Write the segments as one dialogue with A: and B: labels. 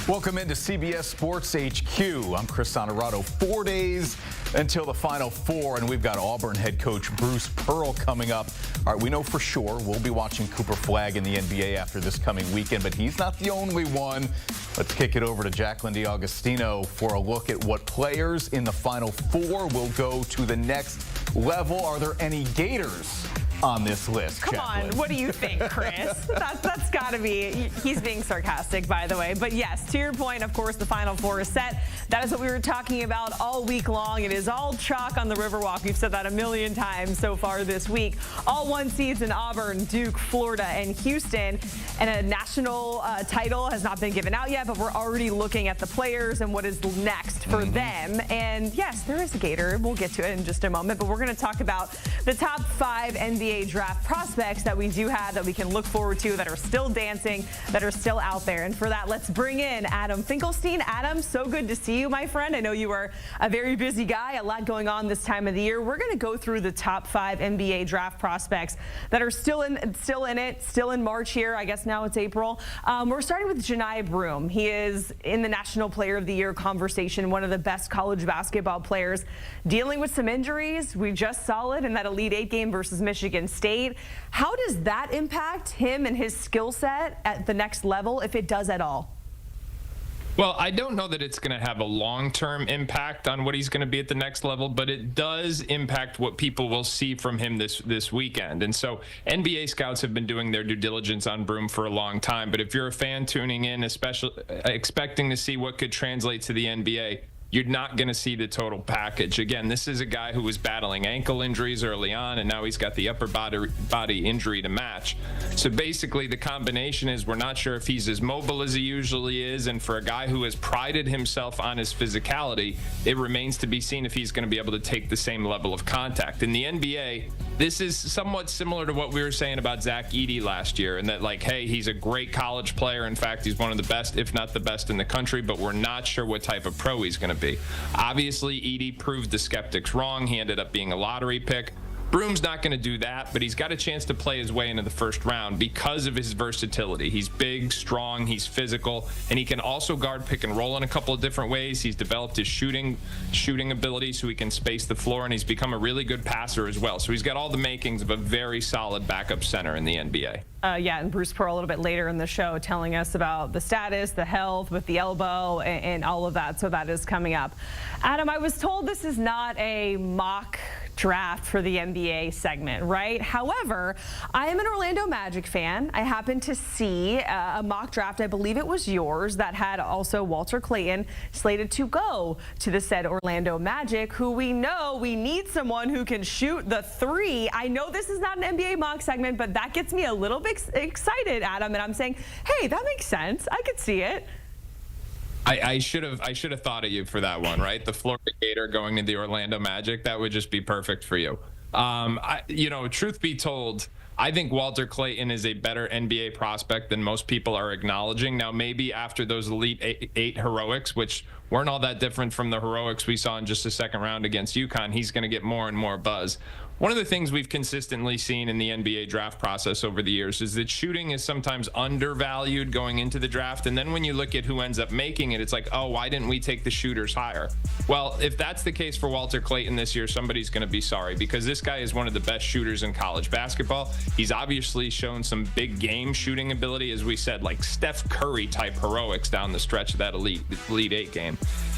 A: Welcome into CBS Sports HQ. I'm Chris Honorato. 4 days until the Final Four, and we've got Auburn head coach Bruce Pearl coming up. All right, we know for sure we'll be watching Cooper Flagg in the NBA after this coming weekend, but he's not the only one. Let's kick it over to Jacqueline DiAugustino for a look at what players in the Final Four will go to the next level. Are there any Gators on this list?
B: Come
A: Jacqueline?
B: on, what do you think, Chris? That's got to be, he's being sarcastic, by the way. But yes, to your point, of course, the Final Four is set. That is what we were talking about all week long. It is all chalk on the Riverwalk. We've said that a million times so far this week. All one seeds in Auburn, Duke, Florida, and Houston. And a national title has not been given out yet, but we're already looking at the players and what is next for them. And yes, there is a Gator. We'll get to it in just a moment, but we're going to talk about the top 5 NBA draft prospects that we do have that we can look forward to, that are still dancing, that are still out there. And for that, let's bring in Adam Finkelstein. Adam, so good to see you, my friend. I know you are a very busy guy, a lot going on this time of the year. We're going to go through the top 5 NBA draft prospects that are still in March here. I guess now it's April. We're starting with Johni Broome. He is in the National Player of the Year conversation, one of the best college basketball players, dealing with some injuries. We just saw it in that Elite 8 game versus Michigan State. How does that impact him and his skill set at the next level, if it does at all?
C: Well, I don't know that it's going to have a long-term impact on what he's going to be at the next level, but it does impact what people will see from him this weekend. And so NBA scouts have been doing their due diligence on Broome for a long time. But if you're a fan tuning in, especially expecting to see what could translate to the NBA, you're not going to see the total package. Again, this is a guy who was battling ankle injuries early on, and now he's got the upper body injury to match. So basically, the combination is we're not sure if he's as mobile as he usually is, and for a guy who has prided himself on his physicality, it remains to be seen if he's going to be able to take the same level of contact. In the NBA, this is somewhat similar to what we were saying about Zach Edey last year, and that, like, hey, he's a great college player. In fact, he's one of the best, if not the best in the country, but we're not sure what type of pro he's going to be. Obviously, Edey proved the skeptics wrong. He ended up being a lottery pick. Broome's not going to do that, but he's got a chance to play his way into the first round because of his versatility. He's big, strong, he's physical, and he can also guard pick and roll in a couple of different ways. He's developed his shooting ability so he can space the floor, and he's become a really good passer as well. So he's got all the makings of a very solid backup center in the NBA.
B: Yeah, and Bruce Pearl a little bit later in the show telling us about the status, the health with the elbow, and all of that. So that is coming up. Adam, I was told this is not a mock draft for the NBA segment, right? However, I am an Orlando Magic fan. I happened to see a mock draft, I believe it was yours, that had also Walter Clayton slated to go to the said Orlando Magic, who we know we need someone who can shoot the 3. I know this is not an NBA mock segment, but that gets me a little bit excited, Adam, and I'm saying, hey, that makes sense. I could see it.
C: I should have thought of you for that one, right? The Florida Gator going to the Orlando Magic, that would just be perfect for you. Truth be told, I think Walter Clayton is a better NBA prospect than most people are acknowledging. Now, maybe after those Elite 8 heroics, which weren't all that different from the heroics we saw in just the second round against UConn, he's going to get more and more buzz. One of the things we've consistently seen in the NBA draft process over the years is that shooting is sometimes undervalued going into the draft. And then when you look at who ends up making it, it's like, oh, why didn't we take the shooters higher? Well, if that's the case for Walter Clayton this year, somebody's going to be sorry, because this guy is one of the best shooters in college basketball. He's obviously shown some big game shooting ability, as we said, like Steph Curry type heroics down the stretch of that Elite 8 game.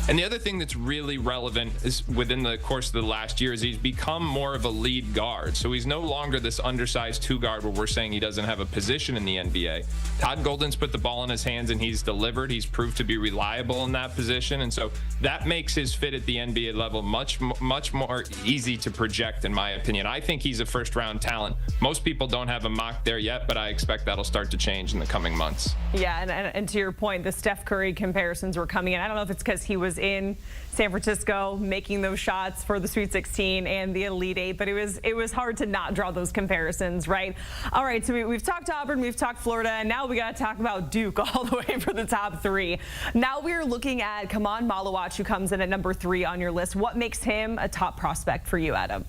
C: And the other thing that's really relevant is within the course of the last year is he's become more of a lead guard. So he's no longer this undersized 2 guard where we're saying he doesn't have a position in the NBA. Todd Golden's put the ball in his hands and he's delivered. He's proved to be reliable in that position. And so that makes his fit at the NBA level much more easy to project, in my opinion. I think he's a first-round talent. Most people don't have a mock there yet, but I expect that'll start to change in the coming months.
B: Yeah, and to your point, the Steph Curry comparisons were coming in. I don't know if it's because he was in San Francisco making those shots for the Sweet 16 and the Elite 8, but it was hard to not draw those comparisons, right? All right, so we've talked Auburn, we've talked Florida, and now we got to talk about Duke all the way for the top 3. Now we're looking at Kaman Malawach, who comes in at number 3 on your list. What makes him a top prospect for you, Adam?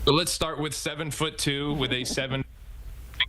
C: So let's start with 7'2" with a 7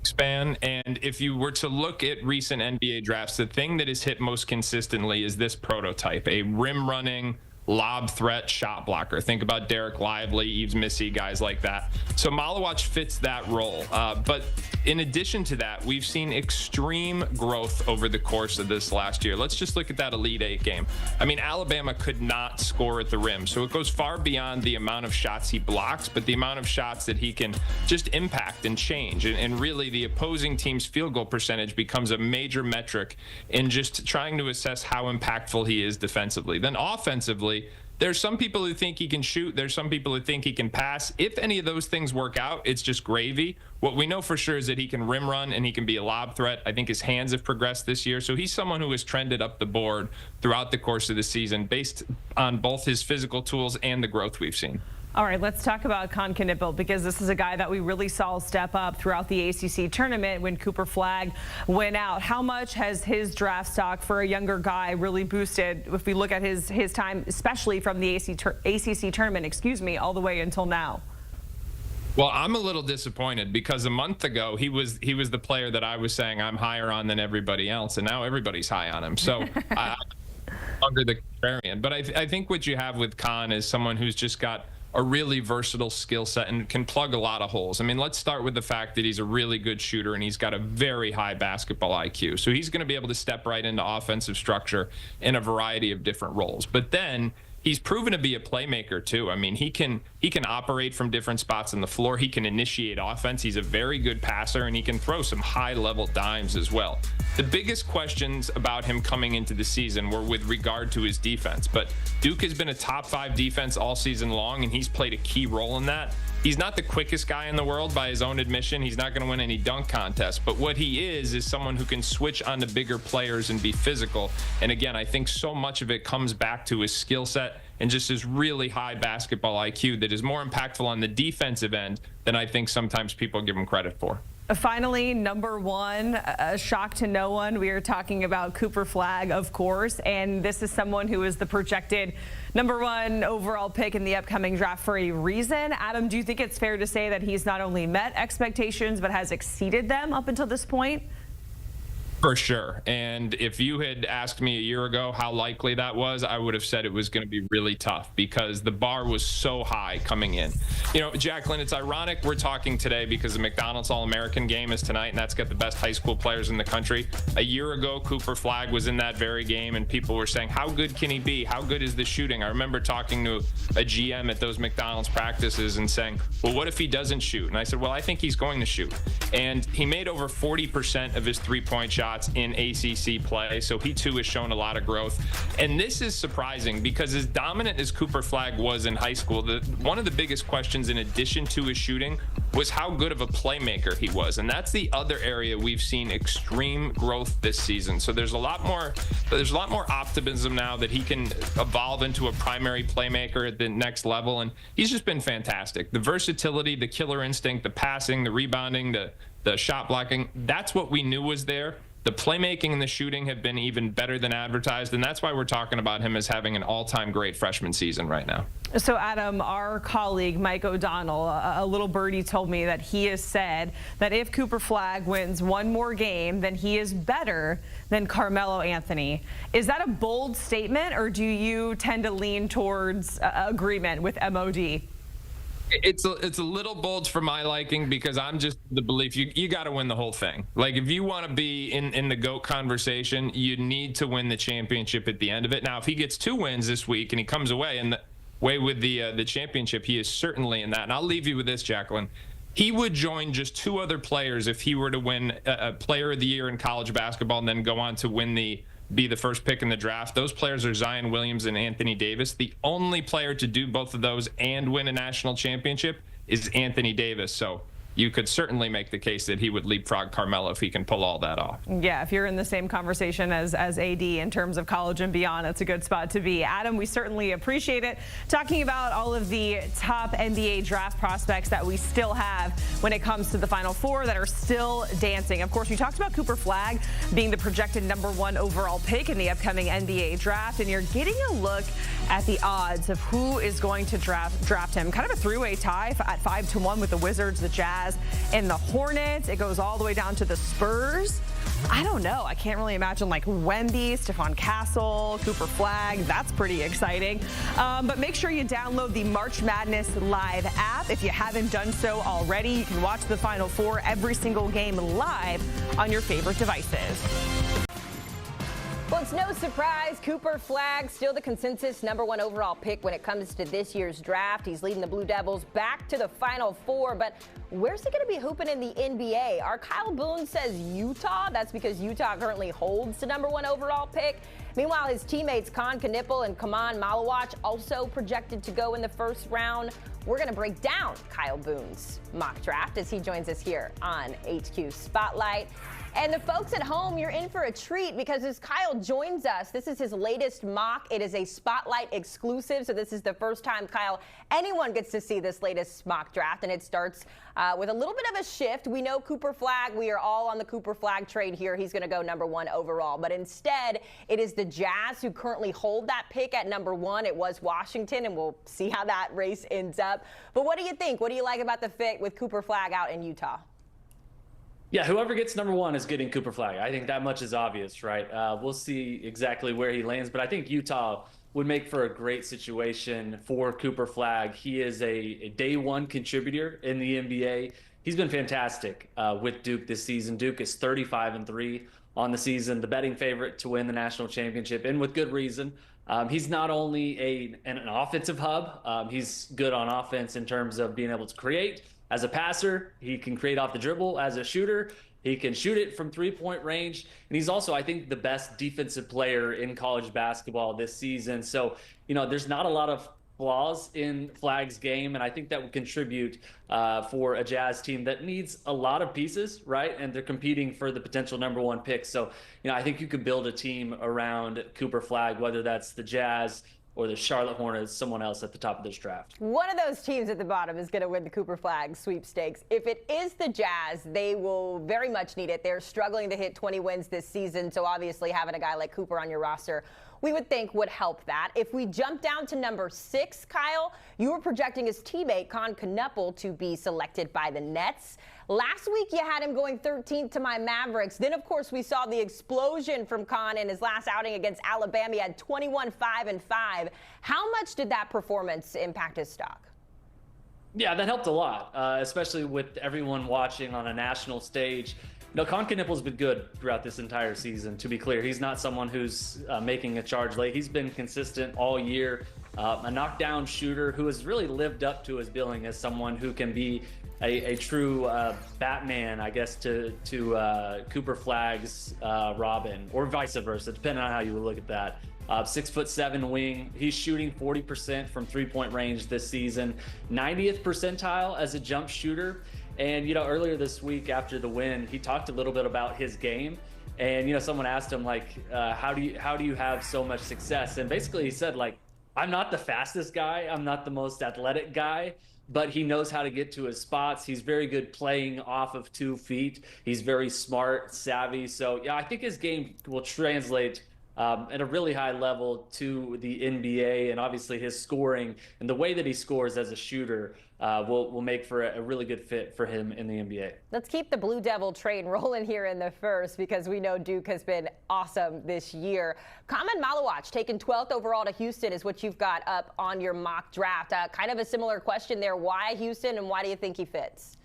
C: wingspan, and And if you were to look at recent NBA drafts, the thing that has hit most consistently is this prototype, a rim running, lob threat shot blocker. Think about Derek Lively, Yves Missy, guys like that. So Malawach fits that role. But in addition to that, we've seen extreme growth over the course of this last year. Let's just look at that Elite Eight game. I mean, Alabama could not score at the rim. So it goes far beyond the amount of shots he blocks, but the amount of shots that he can just impact and change. And really, the opposing team's field goal percentage becomes a major metric in just trying to assess how impactful he is defensively. Then offensively, there's some people who think he can shoot. There's some people who think he can pass. If any of those things work out, it's just gravy. What we know for sure is that he can rim run and he can be a lob threat. I think his hands have progressed this year. So he's someone who has trended up the board throughout the course of the season based on both his physical tools and the growth we've seen.
B: All right, let's talk about Con Knipple, because this is a guy that we really saw step up throughout the ACC tournament when Cooper Flagg went out. How much has his draft stock for a younger guy really boosted if we look at his time, especially from the ACC tournament, all the way until now?
C: Well, I'm a little disappointed because a month ago he was the player that I was saying I'm higher on than everybody else, and now everybody's high on him. So I'm under the contrarian. But I think what you have with Con is someone who's just got a really versatile skill set and can plug a lot of holes. I mean, let's start with the fact that he's a really good shooter and he's got a very high basketball IQ. So he's going to be able to step right into offensive structure in a variety of different roles. But then he's proven to be a playmaker too. I mean, he can operate from different spots on the floor. He can initiate offense. He's a very good passer, and he can throw some high-level dimes as well. The biggest questions about him coming into the season were with regard to his defense. But Duke has been a top 5 defense all season long, and he's played a key role in that. He's not the quickest guy in the world by his own admission. He's not going to win any dunk contests. But what he is someone who can switch on to bigger players and be physical. And again, I think so much of it comes back to his skill set and just his really high basketball IQ that is more impactful on the defensive end than I think sometimes people give him credit for.
B: Finally, number one, a shock to no one. We are talking about Cooper Flagg, of course, and this is someone who is the projected number 1 overall pick in the upcoming draft for a reason. Adam, do you think it's fair to say that he's not only met expectations but has exceeded them up until this point?
C: For sure. And if you had asked me a year ago how likely that was, I would have said it was going to be really tough because the bar was so high coming in. You know, Jacqueline, it's ironic we're talking today because the McDonald's All-American game is tonight, and that's got the best high school players in the country. A year ago, Cooper Flagg was in that very game, and people were saying, how good can he be? How good is the shooting? I remember talking to a GM at those McDonald's practices and saying, well, what if he doesn't shoot? And I said, well, I think he's going to shoot. And he made over 40% of his three-point shots in ACC play, so he too has shown a lot of growth. And this is surprising because as dominant as Cooper Flagg was in high school, one of the biggest questions in addition to his shooting was how good of a playmaker he was. And that's the other area we've seen extreme growth this season. So there's a lot more optimism now that he can evolve into a primary playmaker at the next level. And he's just been fantastic. The versatility, the killer instinct, the passing, the rebounding, the shot blocking, that's what we knew was there. The playmaking and the shooting have been even better than advertised, and that's why we're talking about him as having an all-time great freshman season right now.
B: So, Adam, our colleague Mike O'Donnell, a little birdie, told me that he has said that if Cooper Flagg wins one more game, then he is better than Carmelo Anthony. Is that a bold statement, or do you tend to lean towards agreement with MOD?
C: It's a little bold for my liking because I'm just the belief you got to win the whole thing. Like if you want to be in the GOAT conversation, you need to win the championship at the end of it. Now, if he gets 2 wins this week and he comes away with the championship, he is certainly in that. And I'll leave you with this, Jacqueline. He would join just 2 other players if he were to win a Player of the Year in college basketball and then go on to be the first pick in the draft. Those players are Zion Williams and Anthony Davis. The only player to do both of those and win a national championship is Anthony Davis. So you could certainly make the case that he would leapfrog Carmelo if he can pull all that off.
B: Yeah, if you're in the same conversation as AD in terms of college and beyond, that's a good spot to be. Adam, we certainly appreciate it. Talking about all of the top NBA draft prospects that we still have when it comes to the Final Four that are still dancing. Of course, we talked about Cooper Flagg being the projected number 1 overall pick in the upcoming NBA draft, and you're getting a look at the odds of who is going to draft him. Kind of a three-way tie at 5-1 with the Wizards, the Jazz, and the Hornets. It goes all the way down to the Spurs. I don't know. I can't really imagine like Wemby, Stephon Castle, Cooper Flagg. That's pretty exciting. But make sure you download the March Madness Live app. If you haven't done so already, you can watch the Final Four every single game live on your favorite devices.
D: Well, it's no surprise. Cooper Flagg still the consensus #1 overall pick when it comes to this year's draft. He's leading the Blue Devils back to the Final Four, but where's he going to be hooping in the NBA? Our Kyle Boone says Utah. That's because Utah currently holds the #1 overall pick. Meanwhile, his teammates Kon Knipple and Kaman Malawach also projected to go in the first round. We're going to break down Kyle Boone's mock draft as he joins us here on HQ Spotlight. And the folks at home, you're in for a treat because as Kyle joins us, this is his latest mock. It is a Spotlight exclusive, so this is the first time, Kyle, anyone gets to see this latest mock draft, and it starts with a little bit of a shift. We know Cooper Flagg. We are all on the Cooper Flagg trade here. He's going to go #1 overall, but instead, it is the Jazz who currently hold that pick at #1. It was Washington, and we'll see how that race ends up. But what do you think? What do you like about the fit with Cooper Flagg out in Utah?
E: Yeah, whoever gets #1 is getting Cooper Flagg. I think that much is obvious, right? We'll see exactly where he lands, but I think Utah would make for a great situation for Cooper Flagg. He is a day one contributor in the NBA. He's been fantastic with Duke this season. Duke is 35-3 on the season, the betting favorite to win the national championship, and with good reason. He's not only an offensive hub, he's good on offense in terms of being able to create. As a passer, he can create off the dribble. As a shooter, he can shoot it from three-point range. And he's also, I think, the best defensive player in college basketball this season. So, there's not a lot of flaws in Flagg's game, and I think that would contribute for a Jazz team that needs a lot of pieces, right? And they're competing for the potential #1 pick. So, I think you could build a team around Cooper Flagg, whether that's the Jazz or the Charlotte Hornets, someone else at the top of this draft.
D: One of those teams at the bottom is going to win the Cooper Flagg sweepstakes. If it is the Jazz, they will very much need it. They're struggling to hit 20 wins this season, so obviously having a guy like Cooper on your roster, we would think would help that. If we jump down to #6, Kyle, you were projecting his teammate Kon Knipple to be selected by the Nets. Last week, you had him going 13th to my Mavericks. Then, of course, we saw the explosion from Kon in his last outing against Alabama. He had 21-5-5. How much did that performance impact his stock?
E: Yeah, that helped a lot, especially with everyone watching on a national stage. Kon Knipple's been good throughout this entire season, to be clear. He's not someone who's making a charge late. He's been consistent all year, a knockdown shooter who has really lived up to his billing as someone who can be a true Batman, I guess, to Cooper Flagg's Robin, or vice versa, depending on how you would look at that. 6'7" wing. He's shooting 40% from three-point range this season, 90th percentile as a jump shooter. And, earlier this week after the win, he talked a little bit about his game. And, someone asked him, how do you have so much success? And basically he said, I'm not the fastest guy. I'm not the most athletic guy, but he knows how to get to his spots. He's very good playing off of 2 feet. He's very smart, savvy. So, yeah, I think his game will translate at a really high level to the NBA, and obviously his scoring and the way that he scores as a shooter will make for a really good fit for him in the NBA.
D: Let's keep the Blue Devil train rolling here in the first because we know Duke has been awesome this year. Kaman Malawach taken 12th overall to Houston is what you've got up on your mock draft. Kind of a similar question there. Why Houston and why do you think he fits?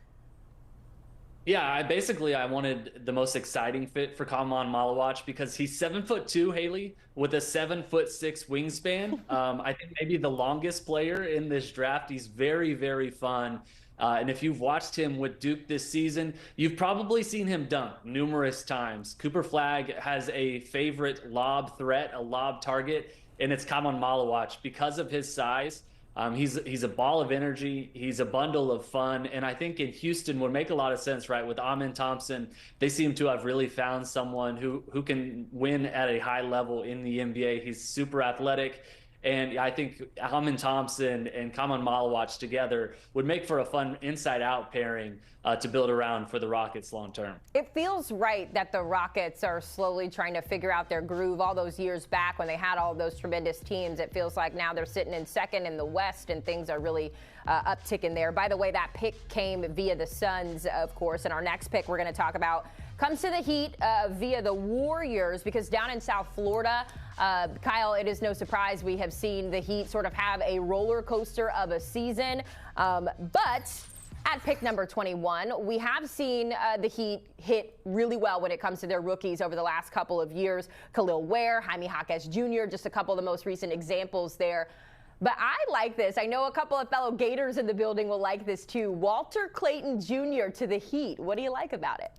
E: Yeah, I wanted the most exciting fit for Kaman Malawach because he's 7'2", Haley, with a 7'6" wingspan. I think maybe the longest player in this draft. He's very, very fun. And if you've watched him with Duke this season, you've probably seen him dunk numerous times. Cooper Flagg has a favorite lob threat, a lob target, and it's Kaman Malawach because of his size. He's a ball of energy. He's a bundle of fun. And I think in Houston would make a lot of sense, right? With Amen Thompson, they seem to have really found someone who can win at a high level in the NBA. He's super athletic. And I think Amin Thompson and Kaman Malawach together would make for a fun inside-out pairing to build around for the Rockets long term.
D: It feels right that the Rockets are slowly trying to figure out their groove. All those years back when they had all those tremendous teams, it feels like now they're sitting in second in the West and things are really upticking there. By the way, that pick came via the Suns, of course, and our next pick we're going to talk about comes to the Heat via the Warriors, because down in South Florida, Kyle, it is no surprise we have seen the Heat sort of have a roller coaster of a season. But at pick number 21, we have seen the Heat hit really well when it comes to their rookies over the last couple of years. Khalil Ware, Jaime Jaquez Jr., just a couple of the most recent examples there. But I like this. I know a couple of fellow Gators in the building will like this too. Walter Clayton Jr. to the Heat. What do you like about it?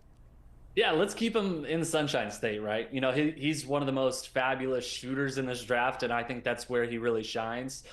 E: Yeah, let's keep him in Sunshine State, right? You know, he's one of the most fabulous shooters in this draft, and I think that's where he really shines.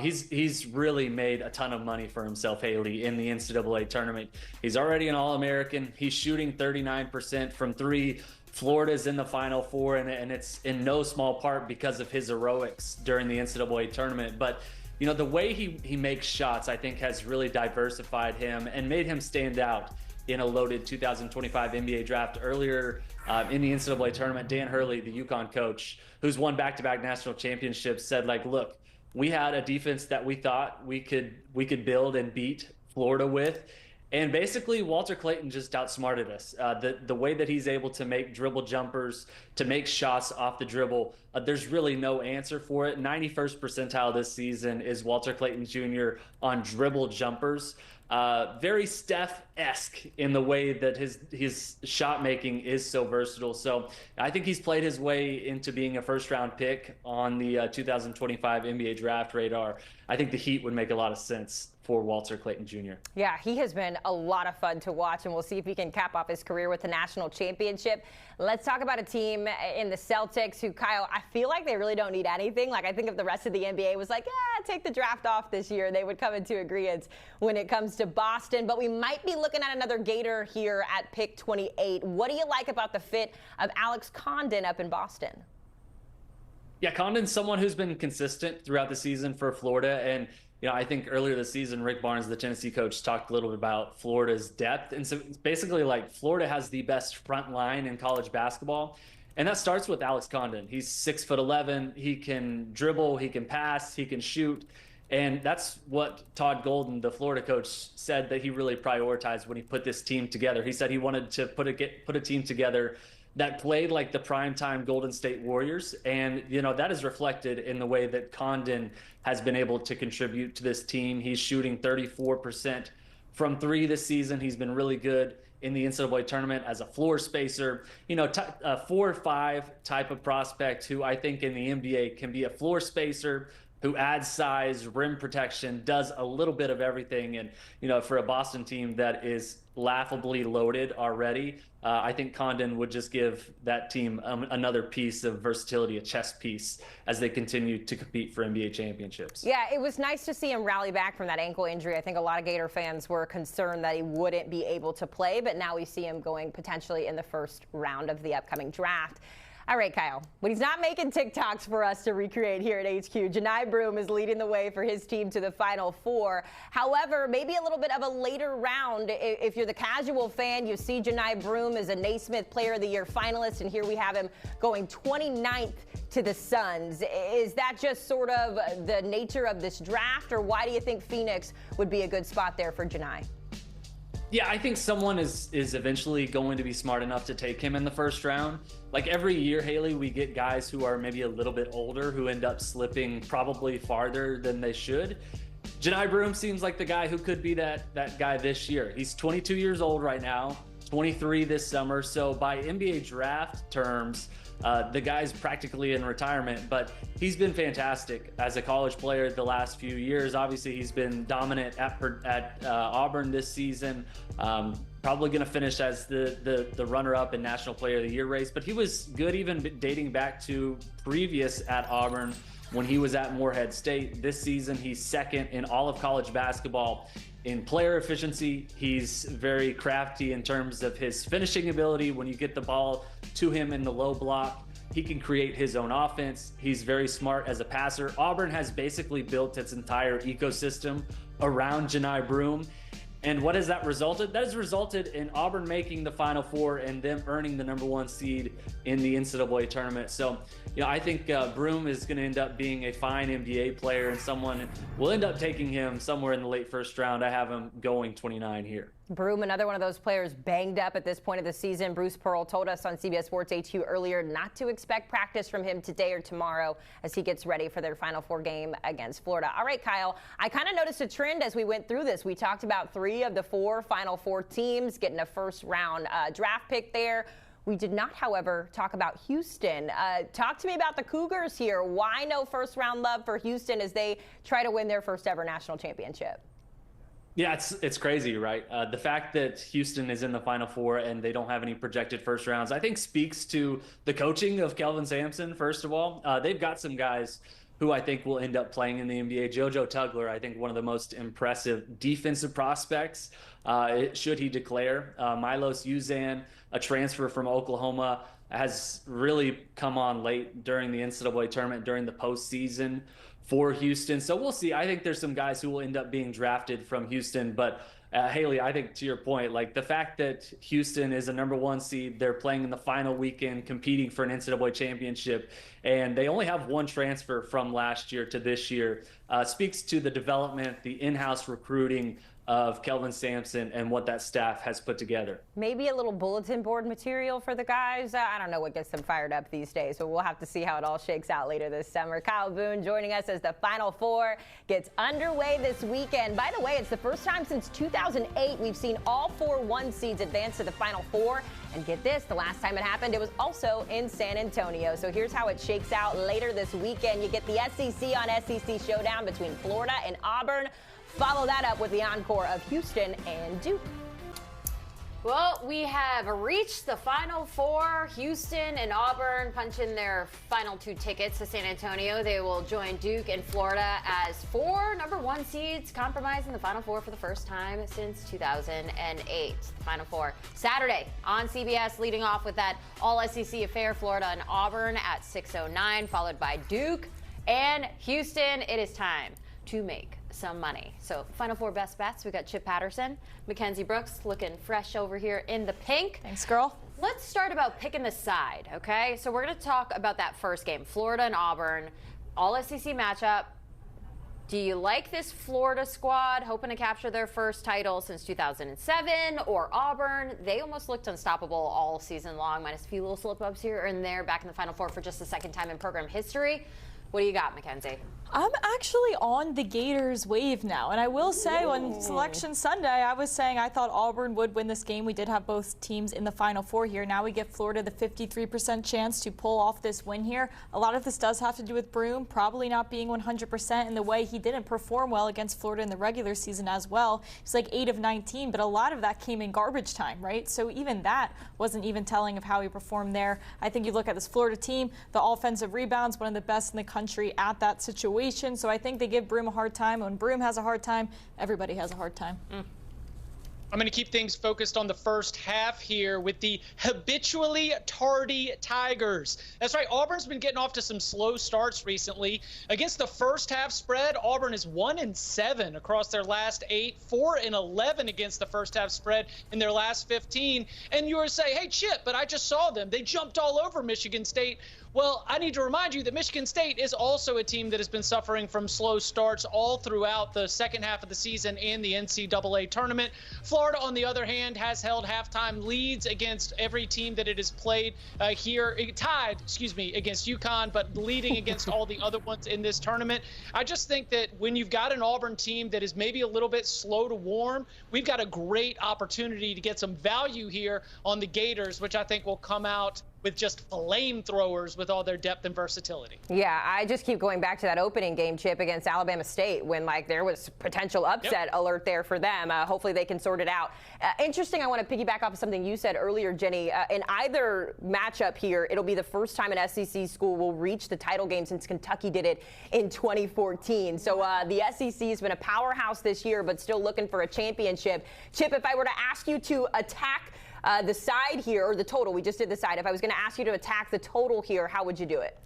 E: He's really made a ton of money for himself, Haley, in the NCAA tournament. He's already an All-American. He's shooting 39% from three. Florida's in the Final Four, and it's in no small part because of his heroics during the NCAA tournament. But you know, the way he makes shots, I think, has really diversified him and made him stand out in a loaded 2025 NBA draft. Earlier in the NCAA tournament, Dan Hurley, the UConn coach, who's won back-to-back national championships, said, like, look, we had a defense that we thought we could build and beat Florida with. And basically, Walter Clayton just outsmarted us. The way that he's able to make dribble jumpers, to make shots off the dribble, there's really no answer for it. 91st percentile this season is Walter Clayton Jr. on dribble jumpers. Very Steph-esque in the way that his shot making is so versatile. So I think he's played his way into being a first-round pick on the 2025 NBA draft radar. I think the Heat would make a lot of sense for Walter Clayton Jr.
D: Yeah, he has been a lot of fun to watch, and we'll see if he can cap off his career with the national championship. Let's talk about a team in the Celtics who, Kyle, I feel like they really don't need anything. Like, I think if the rest of the NBA was like, take the draft off this year, they would come into agreement when it comes to Boston. But we might be looking at another Gator here at pick 28. What do you like about the fit of Alex Condon up in Boston?
E: Yeah, Condon's someone who's been consistent throughout the season for Florida. And you know, I think earlier this season, Rick Barnes, the Tennessee coach, talked a little bit about Florida's depth. And so it's basically like Florida has the best front line in college basketball. And that starts with Alex Condon. He's 6'11". He can dribble, he can pass, he can shoot. And that's what Todd Golden, the Florida coach, said that he really prioritized when he put this team together. He said he wanted to put a team together that played like the primetime Golden State Warriors. And, you know, that is reflected in the way that Condon has been able to contribute to this team. He's shooting 34% from three this season. He's been really good in the NCAA tournament as a floor spacer, you know, a 4-5 type of prospect who I think in the NBA can be a floor spacer, who adds size, rim protection, does a little bit of everything. And, you know, for a Boston team that is laughably loaded already, I think Condon would just give that team another piece of versatility, a chess piece, as they continue to compete for NBA championships.
D: Yeah, it was nice to see him rally back from that ankle injury. I think a lot of Gator fans were concerned that he wouldn't be able to play, but now we see him going potentially in the first round of the upcoming draft. All right, Kyle, when he's not making TikToks for us to recreate here at HQ, Johni Broome is leading the way for his team to the Final Four. However, maybe a little bit of a later round. If you're the casual fan, you see Johni Broome as a Naismith Player of the Year finalist, and here we have him going 29th to the Suns. Is that just sort of the nature of this draft, or why do you think Phoenix would be a good spot there for Johni?
E: Yeah, I think someone is eventually going to be smart enough to take him in the first round. Like every year, Haley, we get guys who are maybe a little bit older who end up slipping probably farther than they should. Johni Broome seems like the guy who could be that guy this year. He's 22 years old right now, 23 this summer. So by NBA draft terms, the guy's practically in retirement, but he's been fantastic as a college player the last few years. Obviously, he's been dominant at Auburn this season. Probably going to finish as the runner-up in National Player of the Year race, but he was good even dating back to previous at Auburn when he was at Morehead State. This season, he's second in all of college basketball in player efficiency. He's very crafty in terms of his finishing ability when you get the ball to him in the low block. He can create his own offense. He's very smart as a passer. Auburn has basically built its entire ecosystem around Johni Broome. And what has that resulted? That has resulted in Auburn making the Final Four and them earning the #1 seed in the NCAA tournament. So, I think Broome is going to end up being a fine NBA player, and someone will end up taking him somewhere in the late first round. I have him going 29 here.
D: Broome, another one of those players banged up at this point of the season. Bruce Pearl told us on CBS Sports HQ earlier not to expect practice from him today or tomorrow as he gets ready for their Final Four game against Florida. All right, Kyle, I kind of noticed a trend as we went through this. We talked about 3 of the 4 Final Four teams getting a first-round draft pick there. We did not, however, talk about Houston. Talk to me about the Cougars here. Why no first-round love for Houston as they try to win their first-ever national championship?
E: Yeah, it's crazy, right? The fact that Houston is in the Final Four and they don't have any projected first rounds, I think speaks to the coaching of Kelvin Sampson, first of all. They've got some guys who I think will end up playing in the NBA. JoJo Tugler, I think one of the most impressive defensive prospects, should he declare. Milos Uzan, a transfer from Oklahoma, has really come on late during the NCAA tournament, during the postseason for Houston. So we'll see. I think there's some guys who will end up being drafted from Houston. But Haley, I think to your point, like the fact that Houston is a #1 seed, they're playing in the final weekend, competing for an NCAA championship, and they only have 1 transfer from last year to this year, speaks to the development, the in-house recruiting of Kelvin Sampson and what that staff has put together.
D: Maybe a little bulletin board material for the guys. I don't know what gets them fired up these days, but we'll have to see how it all shakes out later this summer. Kyle Boone joining us as the Final Four gets underway this weekend. By the way, it's the first time since 2008 we've seen all 4 1 seeds advance to the Final Four. And get this, the last time it happened, it was also in San Antonio. So here's how it shakes out later this weekend. You get the SEC on SEC showdown between Florida and Auburn. Follow that up with the encore of Houston and Duke.
F: Well, we have reached the Final Four. Houston and Auburn punch in their final 2 tickets to San Antonio. They will join Duke and Florida as 4 #1 seeds, compromising the Final Four for the first time since 2008. The Final Four Saturday on CBS, leading off with that all-SEC affair, Florida and Auburn at 6:09, followed by Duke and Houston. It is time to make some money. So Final Four best bets, we got Chip Patterson, Mackenzie Brooks looking fresh over here in the pink.
B: Thanks, girl.
F: Let's start about picking the side, okay? So we're going to talk about that first game, Florida and Auburn, all SEC matchup. Do you like this Florida squad hoping to capture their first title since 2007, or Auburn? They almost looked unstoppable all season long, minus a few little slip-ups here and there, back in the Final Four for just the second time in program history. What do you got, Mackenzie?
G: I'm actually on the Gators wave now. And I will say, on Selection Sunday, I was saying I thought Auburn would win this game. We did have both teams in the Final Four here. Now we give Florida the 53% chance to pull off this win here. A lot of this does have to do with Broome probably not being 100% in the way he didn't perform well against Florida in the regular season as well. He's like 8 of 19, but a lot of that came in garbage time, right? So even that wasn't even telling of how he performed there. I think you look at this Florida team, the offensive rebounds, one of the best in the country at that situation. So I think they give Broome a hard time. When Broome has a hard time, everybody has a hard time.
H: I'm going to keep things focused on the first half here with the habitually tardy Tigers. That's right, Auburn's been getting off to some slow starts recently. Against the first half spread, Auburn is 1-7 across their last 8, 4-11 against the first half spread in their last 15. And you were saying, hey, Chip, but I just saw them. They jumped all over Michigan State. Well, I need to remind you that Michigan State is also a team that has been suffering from slow starts all throughout the second half of the season in the NCAA tournament. Florida, on the other hand, has held halftime leads against every team that it has played tied against UConn, but leading against all the other ones in this tournament. I just think that when you've got an Auburn team that is maybe a little bit slow to warm, we've got a great opportunity to get some value here on the Gators, which I think will come out with just flamethrowers with all their depth and versatility.
D: Yeah, I just keep going back to that opening game, Chip, against Alabama State when, there was potential upset alert there for them. Hopefully they can sort it out. Interesting, I want to piggyback off of something you said earlier, Jenny. In either matchup here, it'll be the first time an SEC school will reach the title game since Kentucky did it in 2014. So the SEC has been a powerhouse this year, but still looking for a championship. Chip, if I were to ask you to attack the side here, or the total, we just did the side. If I was going to ask you to attack the total here, how would you do it?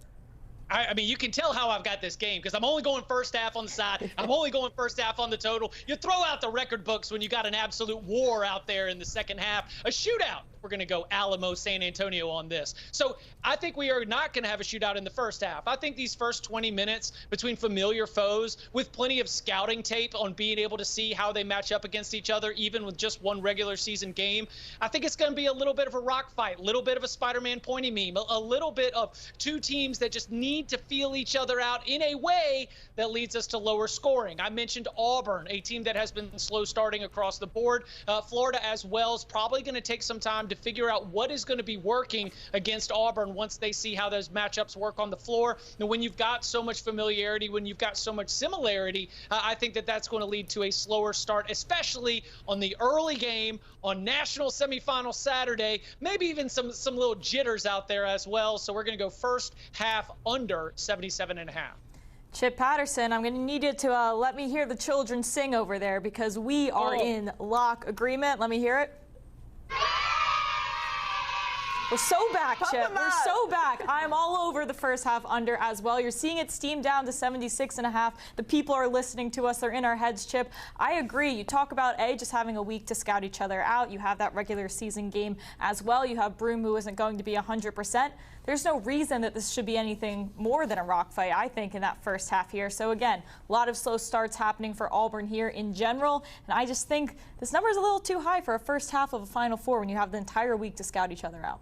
H: I mean, you can tell how I've got this game because I'm only going first half on the side. I'm only going first half on the total. You throw out the record books when you got an absolute war out there in the second half, a shootout. We're going to go Alamo, San Antonio on this. So I think we are not going to have a shootout in the first half. I think these first 20 minutes between familiar foes with plenty of scouting tape on being able to see how they match up against each other, even with just one regular season game, I think it's going to be a little bit of a rock fight, a little bit of a Spider-Man pointy meme, a little bit of two teams that just need to feel each other out in a way that leads us to lower scoring. I mentioned Auburn, a team that has been slow starting across the board. Florida as well is probably going to take some time to figure out what is going to be working against Auburn once they see how those matchups work on the floor. And when you've got so much familiarity, when you've got so much similarity, I think that that's going to lead to a slower start, especially on the early game on national semifinal Saturday, maybe even some little jitters out there as well. So we're going to go first half under 77.5.
G: Chip Patterson, I'm going to need you to let me hear the children sing over there because we are in lock agreement. Let me hear it. We're so back, Chip. We're so back. I'm all over the first half under as well. You're seeing it steam down to 76.5. The people are listening to us. They're in our heads, Chip. I agree. You talk about, just having a week to scout each other out. You have that regular season game as well. You have Broom, who isn't going to be 100%. There's no reason that this should be anything more than a rock fight, I think, in that first half here. So, again, a lot of slow starts happening for Auburn here in general. And I just think this number is a little too high for a first half of a Final Four when you have the entire week to scout each other out.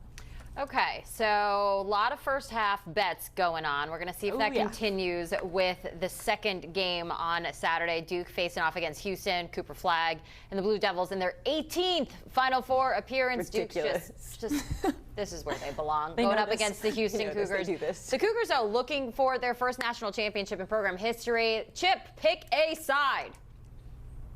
F: Okay, so a lot of first half bets going on. We're going to see if that continues with the second game on Saturday. Duke facing off against Houston, Cooper Flagg, and the Blue Devils in their 18th Final Four appearance.
D: Ridiculous.
F: Duke's just this is where they belong. Going up against the Houston Cougars.
D: The
F: Cougars are looking for their first national championship in program history. Chip, pick a side.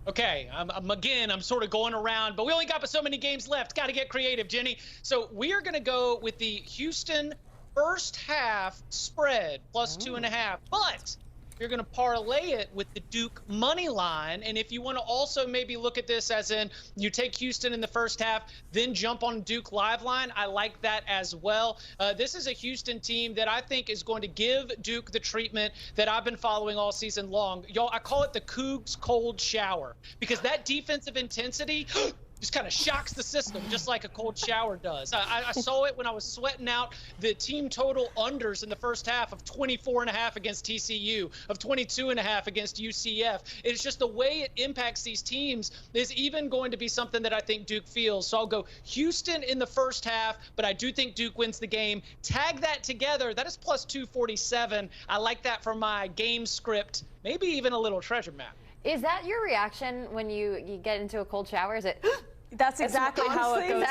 H: Okay, I'm sort of going around, but we only got but so many games left. Got to get creative, Jenny. So we are going to go with the Houston first half spread plus 2.5. But you're going to parlay it with the Duke money line. And if you want to also maybe look at this as in you take Houston in the first half, then jump on Duke live line, I like that as well. This is a Houston team that I think is going to give Duke the treatment that I've been following all season long. Y'all, I call it the Cougs cold shower because that defensive intensity just kind of shocks the system just like a cold shower does. I saw it when I was sweating out the team total unders in the first half of 24.5 against TCU, of 22.5 against UCF. It's just the way it impacts these teams is even going to be something that I think Duke feels. So I'll go Houston in the first half, but I do think Duke wins the game. Tag that together. That is plus 247. I like that for my game script, maybe even a little treasure map.
F: Is that your reaction when you get into a cold shower? Is it?
G: That's exactly how it goes.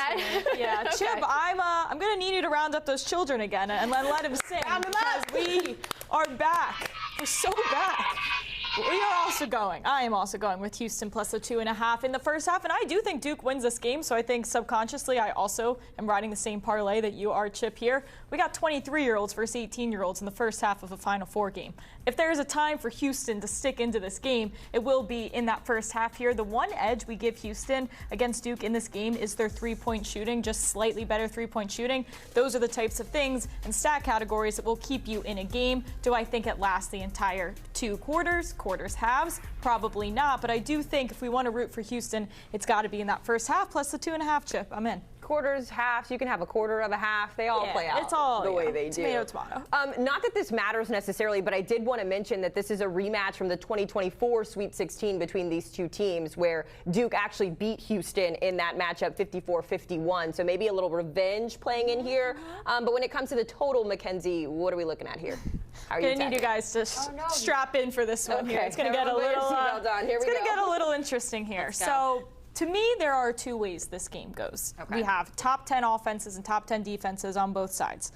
G: Yeah,
F: Okay.
G: Chip, I'm going to need you to round up those children again and let them sing because we are back. We're so back. I am also going with Houston plus a 2.5 in the first half, and I do think Duke wins this game, so I think subconsciously I also am riding the same parlay that you are, Chip, here. We got 23-year-olds versus 18-year-olds in the first half of a Final Four game. If there is a time for Houston to stick into this game, it will be in that first half here. The one edge we give Houston against Duke in this game is their three-point shooting, just slightly better three-point shooting. Those are the types of things and stat categories that will keep you in a game. Do I think it lasts the entire 2 quarters? Quarters, halves? Probably not, but I do think if we want to root for Houston, it's got to be in that first half plus the 2.5, Chip. I'm in.
D: Quarters, halves, you can have a quarter of a half. They all play out
G: it's all,
D: the way they
G: tomato,
D: do.
G: Tomato.
D: Not that this matters necessarily, but I did want to mention that this is a rematch from the 2024 Sweet 16 between these two teams where Duke actually beat Houston in that matchup 54-51. So maybe a little revenge playing in here. But when it comes to the total, Mackenzie, what are we looking at here? How are you
G: need you guys to strap in for this one here. It's going to get a little interesting here. So to me, there are 2 ways this game goes. We have top 10 offenses and top 10 defenses on both sides.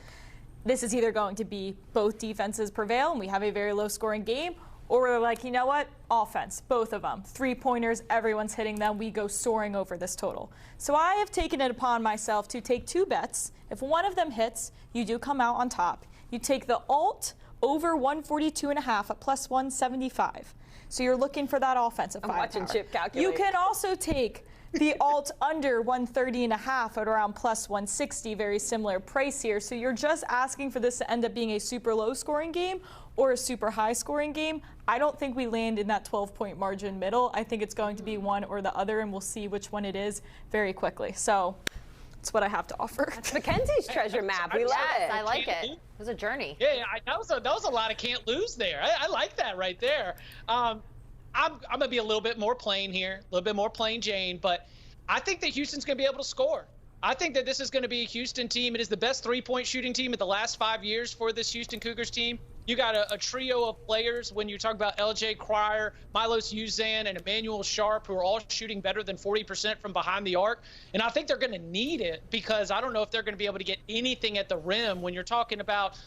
G: This is either going to be both defenses prevail and we have a very low-scoring game, or we're like, you know what? Offense, both of them. 3-pointers, everyone's hitting them. We go soaring over this total. So I have taken it upon myself to take 2 bets. If one of them hits, you do come out on top. You take the alt over 142.5 at plus 175. So you're looking for that offensive firepower.
D: I'm watching Chip calculate.
G: You can also take the alt under 130.5 at around plus 160, very similar price here. So you're just asking for this to end up being a super low scoring game or a super high scoring game. I don't think we land in that 12-point margin middle. I think it's going to be one or the other, and we'll see which one it is very quickly. So that's what I have to offer.
D: That's Mackenzie's treasure map. We love it.
F: I like it. It was a journey.
H: Yeah, that was a lot of can't lose there. I like that right there. I'm going to be a little bit more plain here, a little bit more plain Jane, but I think that Houston's going to be able to score. I think that this is going to be a Houston team. It is the best three-point shooting team in the last 5 years for this Houston Cougars team. You got a trio of players when you talk about LJ Cryer, Milos Uzan, and Emmanuel Sharp, who are all shooting better than 40% from behind the arc. And I think they're going to need it because I don't know if they're going to be able to get anything at the rim when you're talking about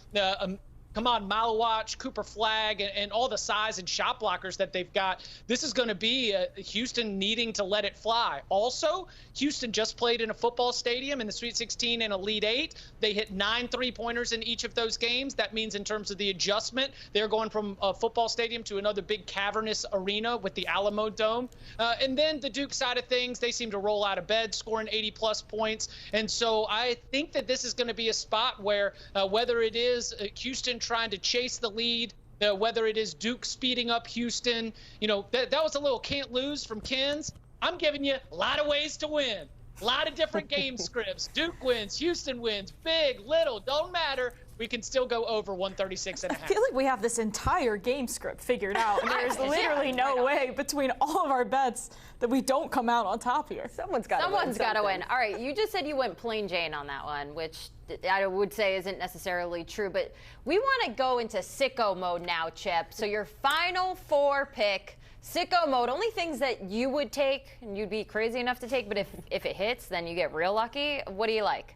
H: Malawach, Cooper Flagg, and all the size and shot blockers that they've got. This is going to be Houston needing to let it fly. Also, Houston just played in a football stadium in the Sweet 16 and Elite 8. They hit 9 3-pointers in each of those games. That means in terms of the adjustment, they're going from a football stadium to another big cavernous arena with the Alamo Dome. And then the Duke side of things, they seem to roll out of bed, scoring 80-plus points. And so I think that this is going to be a spot where whether it is Houston trying to chase the lead, whether it is Duke speeding up Houston, that was a little can't lose from Ken's. I'm giving you a lot of ways to win, a lot of different game scripts. Duke wins, Houston wins, big, little, don't matter. We can still go over 136.5.
G: I feel like we have this entire game script figured out. And there's literally no way between all of our bets that we don't come out on top here.
D: Someone's got to win. All right, you just said you went plain Jane on that one, which I would say isn't necessarily true. But we want to go into sicko mode now, Chip. So your final 4 pick, sicko mode, only things that you would take and you'd be crazy enough to take. But if it hits, then you get real lucky. What do you like?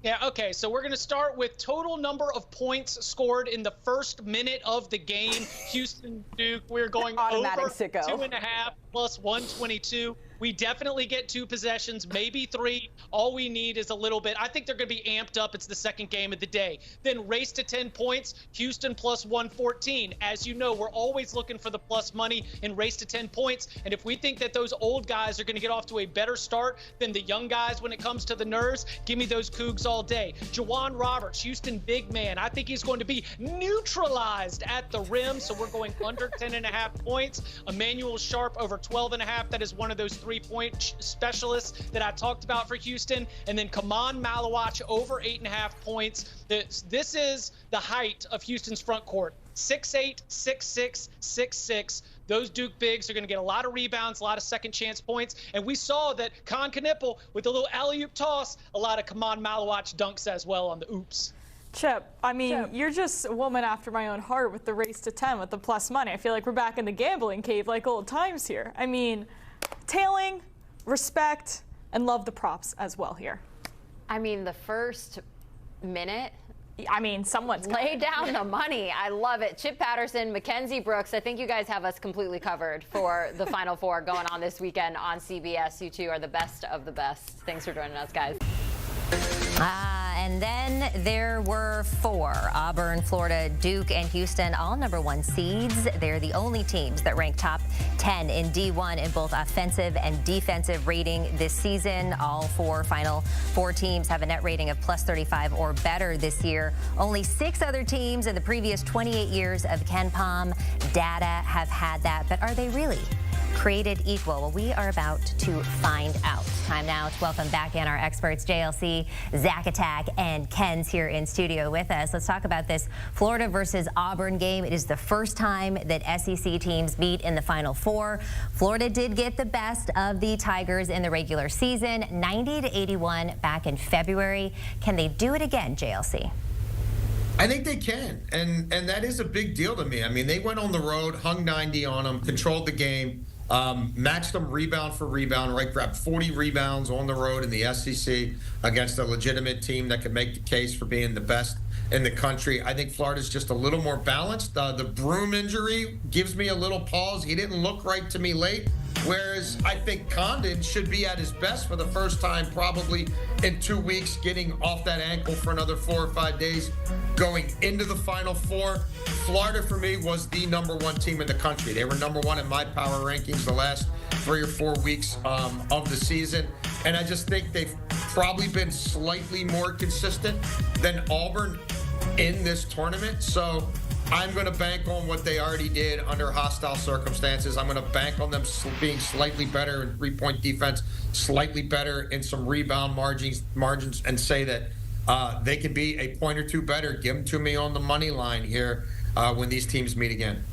H: Yeah, okay, so we're going to start with total number of points scored in the first minute of the game. Houston, Duke, we're going
D: Automatic
H: over
D: sicko.
H: 2.5 plus 122. We definitely get 2 possessions, maybe 3. All we need is a little bit. I think they're going to be amped up. It's the second game of the day. Then race to 10 points, Houston plus 114. As you know, we're always looking for the plus money in race to 10 points. And if we think that those old guys are going to get off to a better start than the young guys when it comes to the nerves, give me those Cougs all day. Jawan Roberts, Houston big man. I think he's going to be neutralized at the rim. So we're going under 10.5 points. Emmanuel Sharp over 12.5. That is one of those 3-point specialists that I talked about for Houston. And then Kaman Malawach over 8.5 points. This is the height of Houston's front court. 6'8", 6'6", 6'6". Those Duke bigs are going to get a lot of rebounds, a lot of second chance points. And we saw that Con Knippel with a little alley-oop toss, a lot of Kaman Malawach dunks as well on the oops.
G: Chip, I mean, you're just a woman after my own heart with the race to 10 with the plus money. I feel like we're back in the gambling cave like old times here. I mean, tailing, respect, and love the props as well here.
D: I mean, the first minute,
G: I mean, someone's
D: lay down the money. I love it. Chip Patterson, Mackenzie Brooks. I think you guys have us completely covered for the Final Four going on this weekend on CBS. You two are the best of the best. Thanks for joining us, guys.
F: And then there were 4, Auburn, Florida, Duke, and Houston, all number 1 seeds. They're the only teams that rank top 10 in D1 in both offensive and defensive rating this season. All 4 Final Four teams have a net rating of plus 35 or better this year. Only 6 other teams in the previous 28 years of Ken Pom data have had that, but are they really created equal? Well, we are about to find out. Time now to welcome back in our experts, JLC, Zach Attack, and Ken's here in studio with us. Let's talk about this Florida versus Auburn game. It is the first time that SEC teams meet in the Final Four. Florida did get the best of the Tigers in the regular season, 90-81 back in February. Can they do it again, JLC?
I: I think they can, and that is a big deal to me. I mean, they went on the road, hung 90 on them, controlled the game, matched them rebound for rebound, right? Grabbed 40 rebounds on the road in the SEC against a legitimate team that could make the case for being the best in the country. I think Florida's just a little more balanced. The Broom injury gives me a little pause. He didn't look right to me late. Whereas I think Condon should be at his best for the first time probably in 2 weeks, getting off that ankle for another 4 or 5 days, going into the Final Four. Florida, for me, was the number 1 team in the country. They were number 1 in my power rankings the last 3 or 4 weeks of the season. And I just think they've probably been slightly more consistent than Auburn in this tournament. So I'm going to bank on what they already did under hostile circumstances. I'm going to bank on them being slightly better in three-point defense, slightly better in some rebound margins, and say that they could be a point or two better. Give them to me on the money line here when these teams meet again.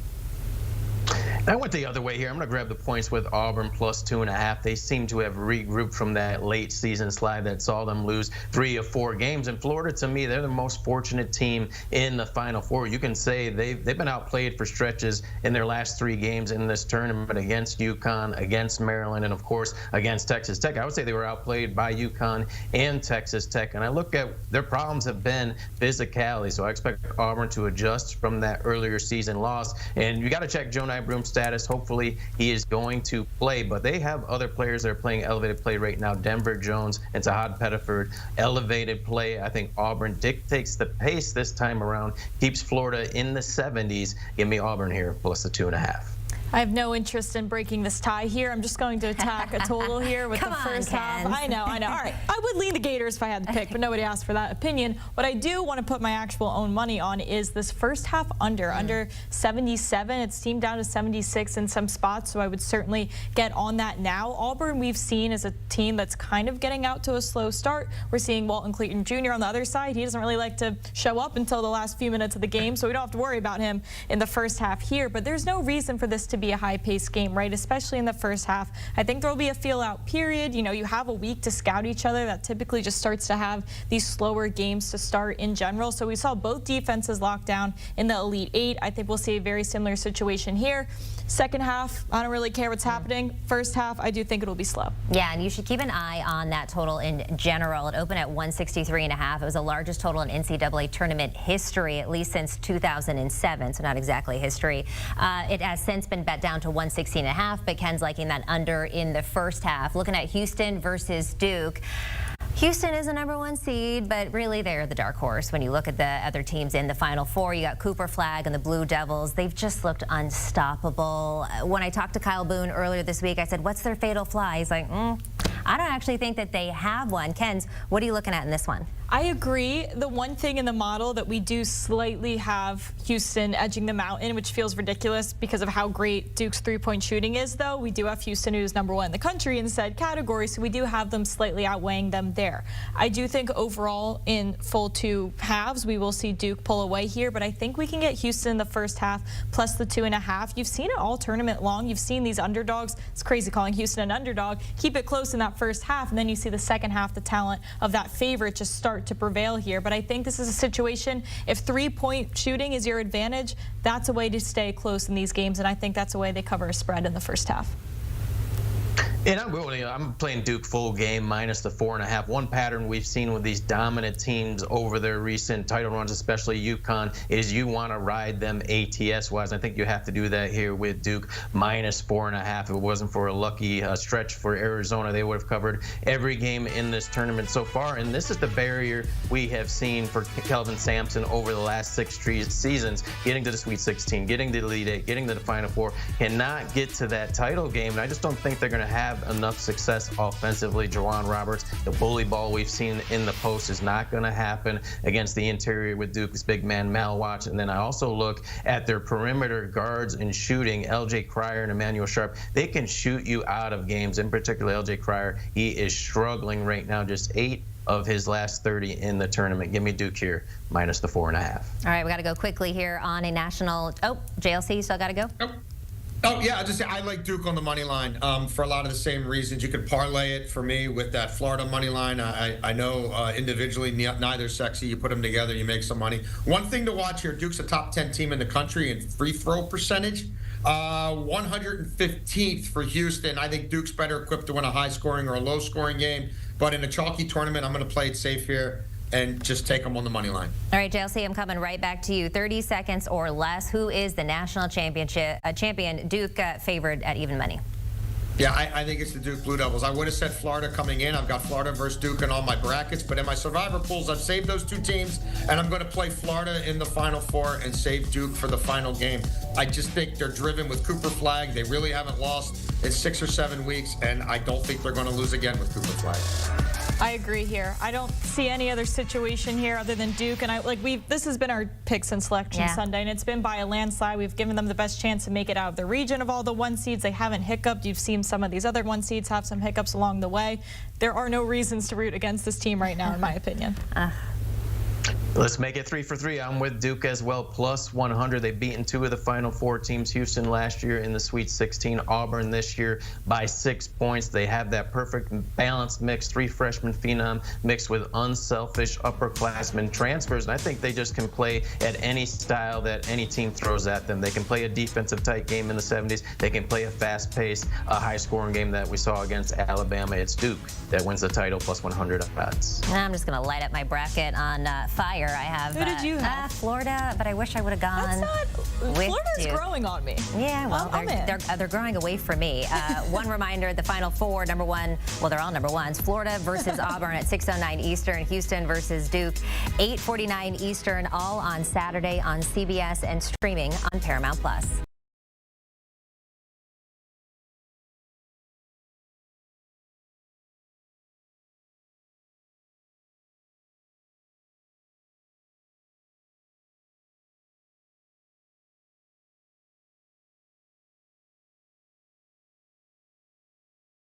J: I went the other way here. I'm going to grab the points with Auburn plus 2.5. They seem to have regrouped from that late season slide that saw them lose 3 of 4 games. And Florida, to me, they're the most fortunate team in the Final Four. You can say they've been outplayed for stretches in their last 3 games in this tournament against UConn, against Maryland, and, of course, against Texas Tech. I would say they were outplayed by UConn and Texas Tech. And I look at their problems have been physicality. So I expect Auburn to adjust from that earlier season loss. And you got to check Joe Nybroome's status. Hopefully he is going to play, but they have other players that are playing elevated play right now. Denver Jones and Tahad Pettiford, elevated play. I think Auburn dictates the pace this time around, keeps Florida in the 70s. Give me Auburn here plus the 2.5.
G: I have no interest in breaking this tie here. I'm just going to attack a total here with the first half. I know. All right. I would lean the Gators if I had to pick, but nobody asked for that opinion. What I do want to put my actual own money on is this first half under 77. It's teamed down to 76 in some spots, so I would certainly get on that now. Auburn, we've seen as a team that's kind of getting out to a slow start. We're seeing Walton Clayton Jr. on the other side. He doesn't really like to show up until the last few minutes of the game, so we don't have to worry about him in the first half here. But there's no reason for this to be a high-paced game, right? Especially in the first half. I think there will be a feel-out period. You know, you have a week to scout each other. That typically just starts to have these slower games to start in general. So we saw both defenses locked down in the Elite Eight. I think we'll see a very similar situation here. Second half, I don't really care what's happening. First half, I do think it'll be slow.
K: Yeah, and you should keep an eye on that total in general. It opened at 163.5. It was the largest total in NCAA tournament history, at least since 2007, so not exactly history. It has since been bet down to 116.5, but Ken's liking that under in the first half. Looking at Houston versus Duke. Houston is the #1 seed, but really they're the dark horse when you look at the other teams in the Final Four. You got Cooper Flag and the Blue Devils. They've just looked unstoppable. When I talked to Kyle Boone earlier this week, I said, what's their fatal flaw? He's like, I don't actually think that they have one. Ken's, what are you looking at in this one?
G: I agree. The one thing in the model that we do slightly have Houston edging them out in, which feels ridiculous because of how great Duke's three-point shooting is, though, we do have Houston, who's #1 in the country in said category, so we do have them slightly outweighing them there. I do think overall in full 2 halves, we will see Duke pull away here, but I think we can get Houston in the first half plus the 2.5. You've seen it all tournament long. You've seen these underdogs. It's crazy calling Houston an underdog. Keep it close in that first half, and then you see the second half, the talent of that favorite just start to prevail here. But I think this is a situation, if three-point shooting is your advantage, that's a way to stay close in these games, and I think that's a way they cover a spread in the first half.
J: And I'm playing Duke full game minus the 4.5. One pattern we've seen with these dominant teams over their recent title runs, especially UConn, is you want to ride them ATS-wise. I think you have to do that here with Duke minus 4.5. If it wasn't for a lucky stretch for Arizona, they would have covered every game in this tournament so far. And this is the barrier we have seen for Kelvin Sampson over the last 6 seasons, getting to the Sweet 16, getting to the Elite Eight, getting to the Final Four, cannot get to that title game. And I just don't think they're going to have enough success offensively. Jawan Roberts, the bully ball we've seen in the post is not going to happen against the interior with Duke's big man Malwatch. And then I also look at their perimeter guards and shooting. LJ Cryer and Emmanuel Sharp, they can shoot you out of games. In particular, LJ Cryer, he is struggling right now, just 8 of his last 30 in the tournament. Give me Duke here, minus the 4.5.
K: All right, we got to go quickly here on a national. Oh, JLC, you still got to go?
I: Oh, yeah, I like Duke on the money line for a lot of the same reasons. You could parlay it for me with that Florida money line. I know individually neither's sexy. You put them together, you make some money. One thing to watch here, Duke's a top 10 team in the country in free throw percentage. 115th for Houston. I think Duke's better equipped to win a high-scoring or a low-scoring game. But in a chalky tournament, I'm going to play it safe here and just take them on the money line.
K: All right, JLC, I'm coming right back to you. 30 seconds or less. Who is the national champion Duke favored at even money?
I: Yeah, I think it's the Duke Blue Devils. I would have said Florida coming in. I've got Florida versus Duke in all my brackets, but in my survivor pools, I've saved those two teams, and I'm going to play Florida in the Final Four and save Duke for the final game. I just think they're driven with Cooper Flagg. They really haven't lost in 6 or 7 weeks, and I don't think they're going to lose again with Cooper Flagg.
G: I agree here. I don't see any other situation here other than Duke, and this has been our pick since Selection Sunday, and it's been by a landslide. We've given them the best chance to make it out of the region of all the 1 seeds. They haven't hiccuped. You've seen some of these other 1 seeds have some hiccups along the way. There are no reasons to root against this team right now, in my opinion.
J: Let's make it 3 for 3. I'm with Duke as well, plus 100. They've beaten 2 of the Final Four teams. Houston last year in the Sweet 16. Auburn this year by 6 points. They have that perfect balanced mix. 3 freshman phenom mixed with unselfish upperclassmen transfers. And I think they just can play at any style that any team throws at them. They can play a defensive tight game in the 70s. They can play a fast-paced, high-scoring game that we saw against Alabama. It's Duke that wins the title, plus 100 odds.
K: I'm just going to light up my bracket on fire. I have,
G: Who did you have?
K: Florida, but I wish I would have gone.
G: That's not. Florida's growing on me.
K: Yeah, well, they're growing away from me. One reminder: the Final Four, number one. Well, they're all number ones. Florida versus Auburn at 6:09 Eastern. Houston versus Duke, 8:49 Eastern. All on Saturday on CBS and streaming on Paramount Plus.